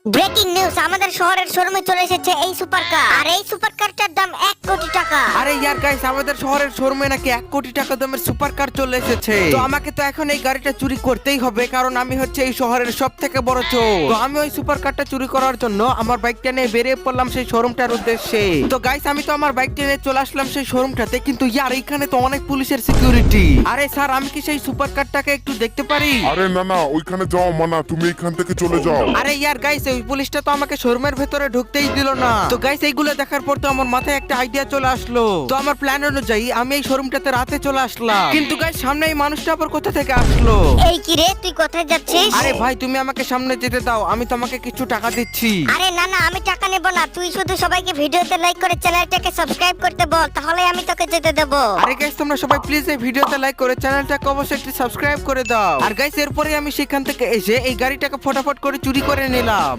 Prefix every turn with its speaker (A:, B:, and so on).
A: Breaking news, আমাদের শহরের শোরুমে চলে এসেছে এই সুপার কার। আর এই সুপার কারটার দাম 1 কোটি টাকা।
B: আরে ইয়ার গাইস, আমাদের শহরের শোরুমে নাকি 1 কোটি টাকা দামের সুপার কার চলে এসেছে। তো আমাকে তো এখন এই গাড়িটা চুরি করতেই হবে, কারণ আমি হচ্ছে এই শহরের সব থেকে বড় চোর। তো আমি ওই সুপার কারটা চুরি করার জন্য আমার বাইকটা নিয়ে বেরিয়ে পড়লাম সেই শোরুমটার উদ্দেশ্যে। তো গাইস, আমি তো আমার বাইকটা নিয়ে চলে আসলাম সেই শোরুমটাতে, কিন্তু ইয়ার এখানে তো অনেক পুলিশের সিকিউরিটি। আরে স্যার, আমি কি সেই সুপার কারটাকে একটু দেখতে পারি?
C: আরে না না, ওইখানে যাওয়া মানা, তুমি এখান থেকে চলে যাও।
B: আরে ইয়ার গাইস, ওই পুলিশটা তো আমাকে শোরুমের ভেতরে ঢুকতেই দিল না। তো গাইস, এইগুলো দেখার পর তো আমার মাথায় একটা আইডিয়া চলে আসলো। তো আমার প্ল্যান অনুযায়ী আমি এই শোরুমটাতে রাতে চলে আসলাম। কিন্তু গাইস, সামনে এই মানুষটা আবার কোথা থেকে আসলো?
A: এই কি রে, তুই কোথায় যাচ্ছিস?
B: আরে ভাই, তুমি আমাকে সামনে যেতে দাও, আমি তোমাকে কিছু টাকা দিচ্ছি।
A: আরে না না, আমি টাকা নেব না। তুই শুধু সবাইকে ভিডিওতে লাইক করে চ্যানেলটাকে সাবস্ক্রাইব করতে বল, তাহলে আমি তোকে যেতে দেব।
B: আরে গাইস, তোমরা সবাই প্লিজ এই ভিডিওতে লাইক করে চ্যানেলটাকে অবশ্যই একটু সাবস্ক্রাইব করে দাও। আর গাইস, এরপরে আমি সেখান থেকে এসে এই গাড়িটাকে ফটাফট করে চুরি করে নিলাম।